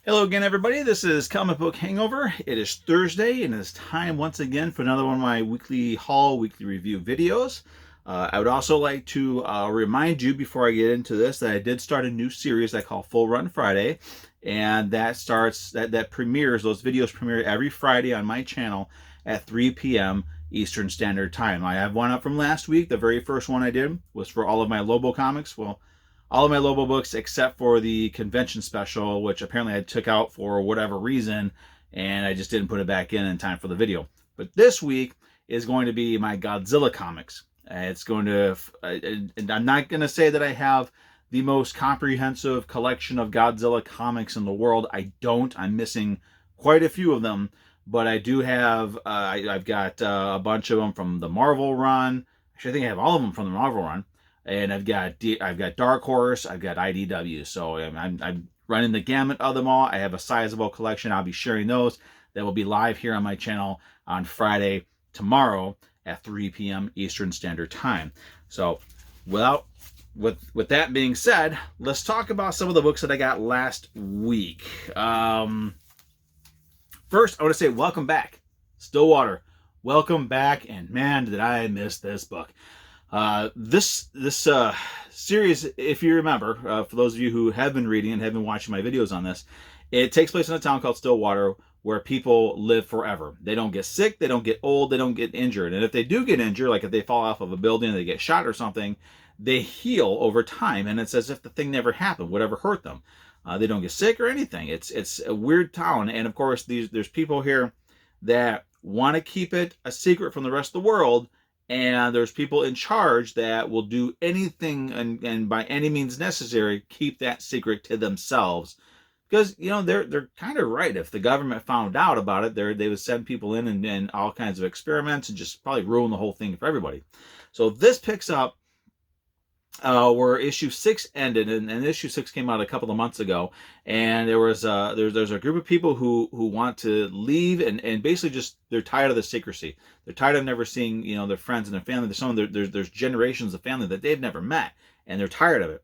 Hello again, everybody. This is Comic Book Hangover. It is Thursday, and it's time once again for another one of my weekly haul, weekly review videos. I would also like to remind you before I get into this that I did start a new series I call Full Run Friday, and that premieres. Those videos premiere every Friday on my channel at 3 p.m. Eastern Standard Time. I have one up from last week. The very first one I did was for all of my Lobo comics. Well, all of my Lobo books except for the convention special, which apparently I took out for whatever reason, and I just didn't put it back in time for the video. But this week is going to be my Godzilla comics. It's going to, and I'm not going to say that I have the most comprehensive collection of Godzilla comics in the world. I don't. I'm missing quite a few of them, but I do have. I've got a bunch of them from the Marvel run. Actually, I think I have all of them from the Marvel run, and I've got Dark Horse, I've got IDW. So I'm running the gamut of them all. I have a sizable collection. I'll be sharing those. That will be live here on my channel on Friday tomorrow at 3 p.m. Eastern Standard Time. So with that being said, let's talk about some of the books that I got last week. First, I want to say welcome back, Stillwater. Welcome back, and man, did I miss this book. This series, if you remember, for those of you who have been reading and have been watching my videos on this, it takes place in a town called Stillwater where people live forever. They don't get sick, they don't get old, they don't get injured. And if they do get injured, like if they fall off of a building, they get shot or something, they heal over time, and it's as if the thing never happened, whatever hurt them. They don't get sick or anything. It's a weird town, and of course there's people here that want to keep it a secret from the rest of the world. And there's people in charge that will do anything and by any means necessary keep that secret to themselves, because they're kind of right. If the government found out about it, they would send people in and all kinds of experiments and just probably ruin the whole thing for everybody. So this picks up where issue 6 ended, and issue 6 came out a couple of months ago, and there's a group of people who want to leave, and basically just they're tired of the secrecy. They're tired of never seeing their friends and their family. There's generations of family that they've never met, and they're tired of it.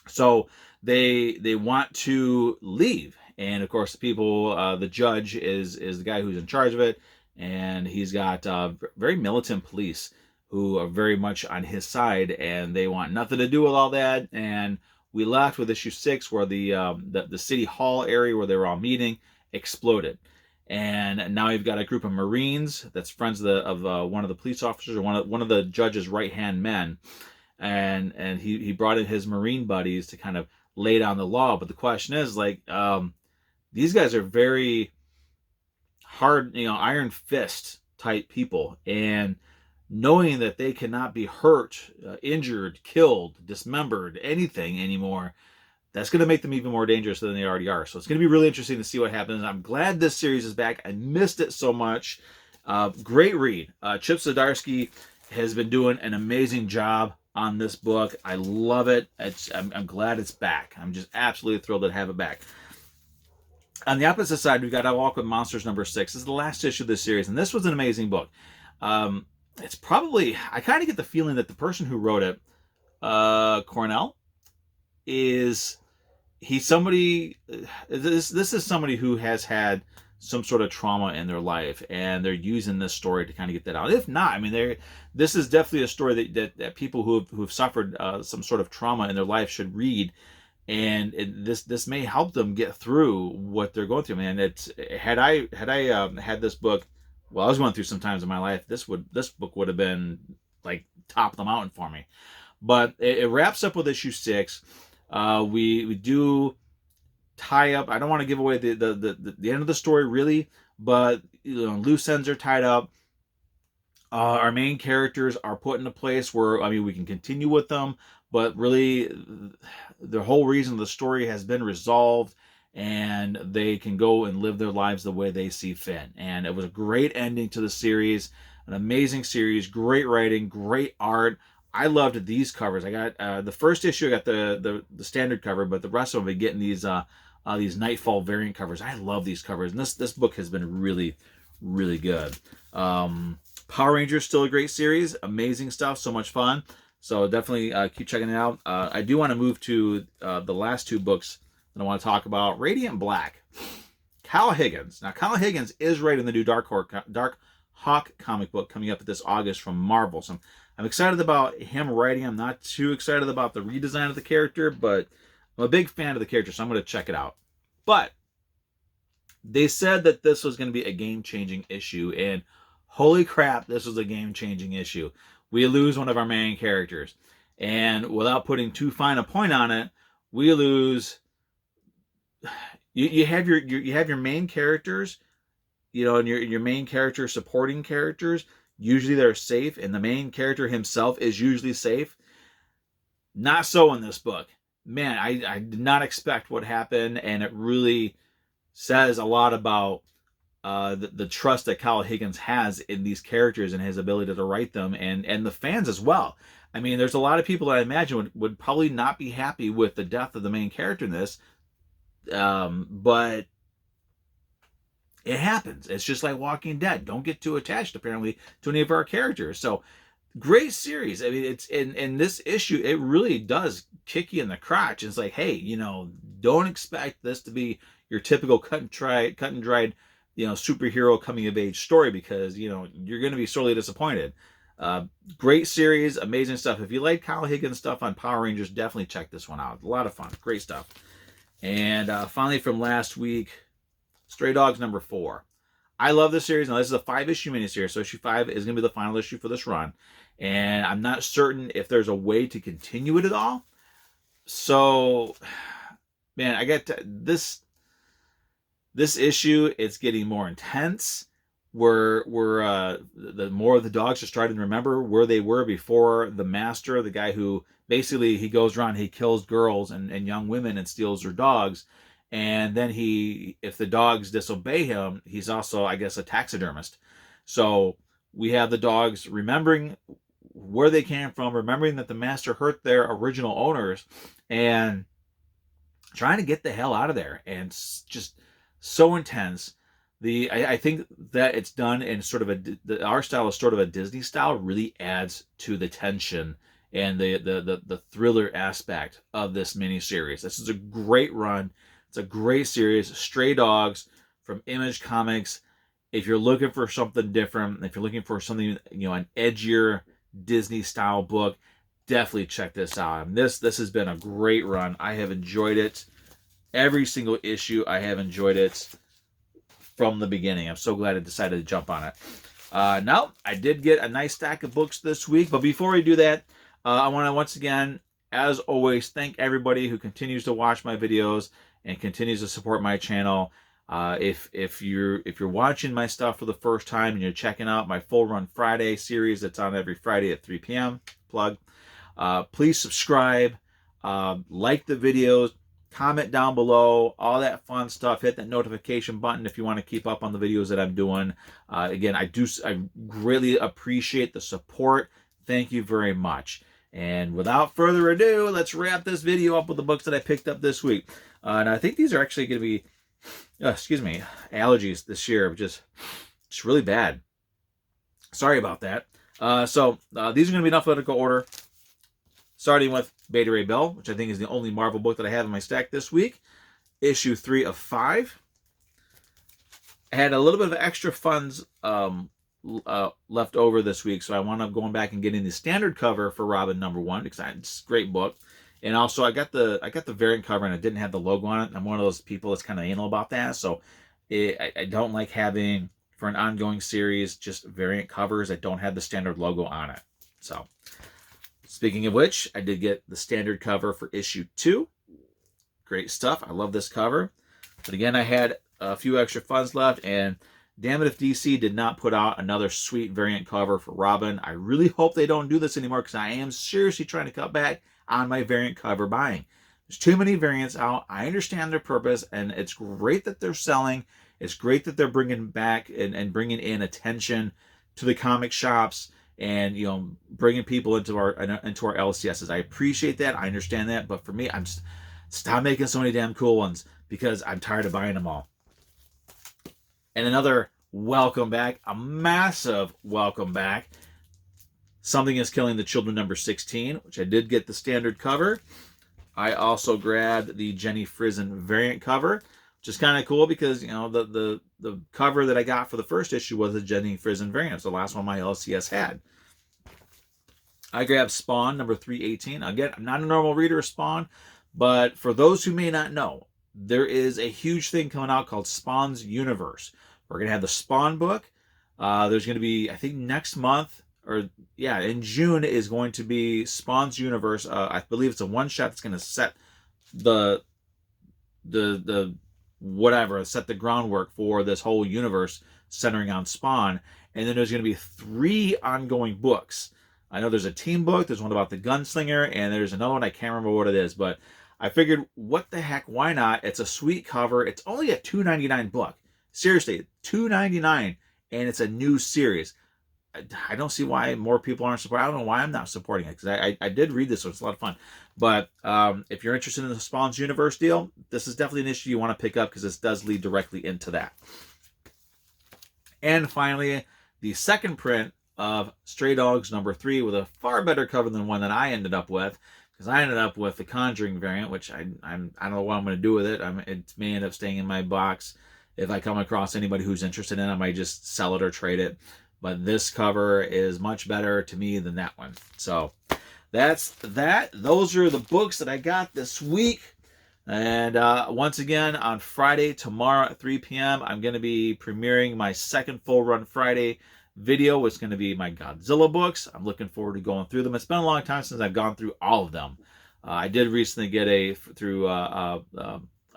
So they want to leave, and of course the judge is the guy who's in charge of it, and he's got very militant police who are very much on his side, and they want nothing to do with all that. And we left with issue 6 where the city hall area where they were all meeting exploded, and now you've got a group of Marines that's friends of one of the police officers, or one of the judge's right hand men, and he brought in his Marine buddies to kind of lay down the law. But the question is, these guys are very hard, iron fist type people, and knowing that they cannot be hurt, injured, killed, dismembered, anything anymore, that's going to make them even more dangerous than they already are. So it's going to be really interesting to see what happens. I'm glad this series is back. I missed it so much. Great read. Chip Zdarsky has been doing an amazing job on this book. I love it. I'm glad it's back. I'm just absolutely thrilled to have it back. On the opposite side, we've got I Walk with Monsters number 6. This is the last issue of this series, and this was an amazing book. It's probably, I kind of get the feeling that the person who wrote it, Cornell, he's somebody, this is somebody who has had some sort of trauma in their life, and they're using this story to kind of get that out. If not, this is definitely a story that people who have suffered some sort of trauma in their life should read, and this may help them get through what they're going through. Man, had I had this book, well, I was going through some times in my life, this book would have been like top of the mountain for me. But it wraps up with issue 6. We do tie up. I don't want to give away the end of the story really, but loose ends are tied up. Our main characters are put in a place where we can continue with them, but really the whole reason the story has been resolved, and they can go and live their lives the way they see fit. And it was a great ending to the series, an amazing series, great writing, great art. I loved these covers. I got the first issue, I got the standard cover, but the rest of them, getting these Nightfall variant covers. I love these covers, and this book has been really, really good. Power Rangers, still a great series, amazing stuff, so much fun. So definitely keep checking it out. I do want to move to the last 2 books that I want to talk about. Radiant Black. Kyle Higgins. Now, Kyle Higgins is writing the new Dark Hawk comic book coming up this August from Marvel. So I'm excited about him writing. I'm not too excited about the redesign of the character, but I'm a big fan of the character, so I'm going to check it out. But they said that this was going to be a game-changing issue, and holy crap, this was a game-changing issue. We lose one of our main characters, and without putting too fine a point on it, we lose. You have your main characters, and your main character supporting characters. Usually they're safe, and the main character himself is usually safe. Not so in this book. Man, I did not expect what happened, and it really says a lot about the trust that Kyle Higgins has in these characters and his ability to write them, and the fans as well. I mean, there's a lot of people that I imagine would probably not be happy with the death of the main character in this, but it happens. It's just like Walking Dead. Don't get too attached, apparently, to any of our characters. So, great series. I mean, it's in this issue, it really does kick you in the crotch. It's like, hey, don't expect this to be your typical cut and dried, superhero coming of age story, because you're going to be sorely disappointed. Great series, amazing stuff. If you like Kyle Higgins stuff on Power Rangers, definitely check this one out. A lot of fun, great stuff. And finally, from last week, Stray Dogs number 4. I love this series. Now, this is a 5-issue miniseries, so issue 5 is going to be the final issue for this run. And I'm not certain if there's a way to continue it at all. So, man, I get this issue. It's getting more intense. The more of the dogs are starting to remember where they were before the master, the guy who basically he goes around, he kills girls and young women and steals their dogs. And then if the dogs disobey him, he's also, I guess, a taxidermist. So we have the dogs remembering where they came from, remembering that the master hurt their original owners, and trying to get the hell out of there. And it's just so intense. I think that it's done in sort of the art style is sort of a Disney style, really adds to the tension and the thriller aspect of this miniseries. This is a great run. It's a great series. Stray Dogs from Image Comics. If you're looking for something different, if you're looking for something, an edgier Disney style book, definitely check this out. This has been a great run. I have enjoyed it. Every single issue, I have enjoyed it from the beginning. I'm so glad I decided to jump on it. Now, I did get a nice stack of books this week, but before we do that, I want to once again, as always, thank everybody who continues to watch my videos and continues to support my channel. If you're watching my stuff for the first time and you're checking out my Full Run Friday series that's on every Friday at 3 p.m., plug, please subscribe, like the videos, comment down below, all that fun stuff. Hit that notification button if you want to keep up on the videos that I'm doing. Again, I greatly appreciate the support. Thank you very much. And without further ado, let's wrap this video up with the books that I picked up this week. And I think these are actually going to be, allergies this year, just really bad. Sorry about that. So these are going to be in alphabetical order, starting with Beta Ray Bill, which I think is the only Marvel book that I have in my stack this week. Issue 3 of 5. I had a little bit of extra funds left over this week, so I wound up going back and getting the standard cover for Robin #1 because it's a great book. And also, I got the variant cover, and it didn't have the logo on it. I'm one of those people that's kind of anal about that, so I don't like having, for an ongoing series, just variant covers that don't have the standard logo on it. So, speaking of which, I did get the standard cover for issue 2. Great stuff. I love this cover. But again, I had a few extra funds left, and damn it if DC did not put out another sweet variant cover for Robin. I really hope they don't do this anymore, because I am seriously trying to cut back on my variant cover buying. There's too many variants out. I understand their purpose, and it's great that they're selling. It's great that they're bringing back and bringing in attention to the comic shops, and bringing people into our LCSs. I appreciate that. I understand that. But for me, I'm just stop making so many damn cool ones, because I'm tired of buying them all. And another welcome back, a massive welcome back. Something is Killing the Children #16, which I did get the standard cover. I also grabbed the Jenny Frison variant cover, which is kind of cool because, you know, the cover that I got for the first issue was the Jenny Frison variant. It's the last one my LCS had. I grabbed Spawn number 318. Again, I'm not a normal reader of Spawn, but for those who may not know, there is a huge thing coming out called Spawn's Universe. We're going to have the Spawn book. There's going to be, I think next month, or yeah, in June is going to be Spawn's Universe. I believe it's a one-shot that's going to set the whatever, set the groundwork for this whole universe centering on Spawn. And then there's going to be 3 ongoing books. I know there's a team book, there's one about the gunslinger, and there's another one, I can't remember what it is, but I figured, what the heck, why not? It's a sweet cover. It's only a $2.99 book. Seriously, $2.99, and it's a new series. I don't see why more people aren't supporting. I don't know why I'm not supporting it, because I did read this, so it's a lot of fun. But if you're interested in the Spawn's Universe deal, this is definitely an issue you want to pick up, because this does lead directly into that. And finally, the second print of Stray Dogs number 3 with a far better cover than one that I ended up with, because I ended up with the Conjuring variant, which I don't know what I'm going to do with it. It may end up staying in my box. If I come across anybody who's interested in it, I might just sell it or trade it. But this cover is much better to me than that one. So that's that. Those are the books that I got this week. And once again, on Friday, tomorrow at 3 p.m., I'm going to be premiering my second Full Run Friday video. It's going to be my Godzilla books. I'm looking forward to going through them. It's been a long time since I've gone through all of them. I did recently get through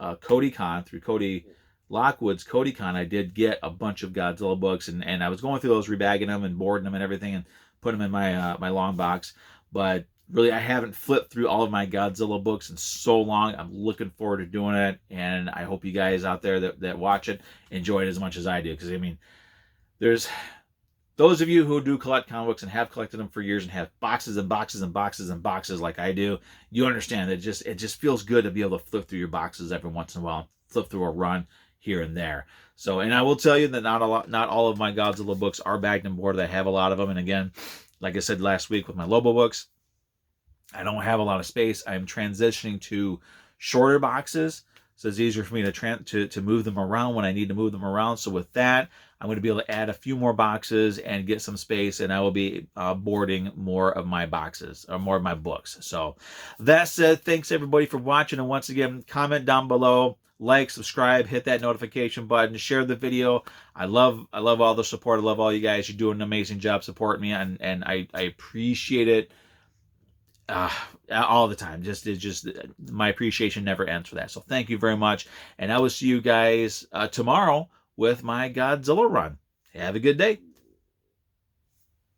CodyCon, through Cody Lockwood's CodyCon, I did get a bunch of Godzilla books, and I was going through those, rebagging them and boarding them and everything, and putting them in my my long box. But really, I haven't flipped through all of my Godzilla books in so long. I'm looking forward to doing it, and I hope you guys out there that watch it enjoy it as much as I do. Because I mean, there's those of you who do collect comic books and have collected them for years and have boxes and boxes and boxes and boxes like I do, you understand that it just feels good to be able to flip through your boxes every once in a while, flip through a run here and there. So, and I will tell you that not all of my Godzilla books are bagged and boarded. I have a lot of them, and again, like I said last week with my Lobo books, I don't have a lot of space. I'm transitioning to shorter boxes, so it's easier for me to move them around when I need to move them around. So with that, I'm going to be able to add a few more boxes and get some space, and I will be boarding more of my boxes, or more of my books. So that said, thanks everybody for watching, and once again, comment down below, like, subscribe, hit that notification button, share the video. I love all the support. I love all you guys. You're doing an amazing job supporting me, and I appreciate it all the time. Just my appreciation never ends for that. So thank you very much, and I will see you guys tomorrow with my Godzilla run. Have a good day.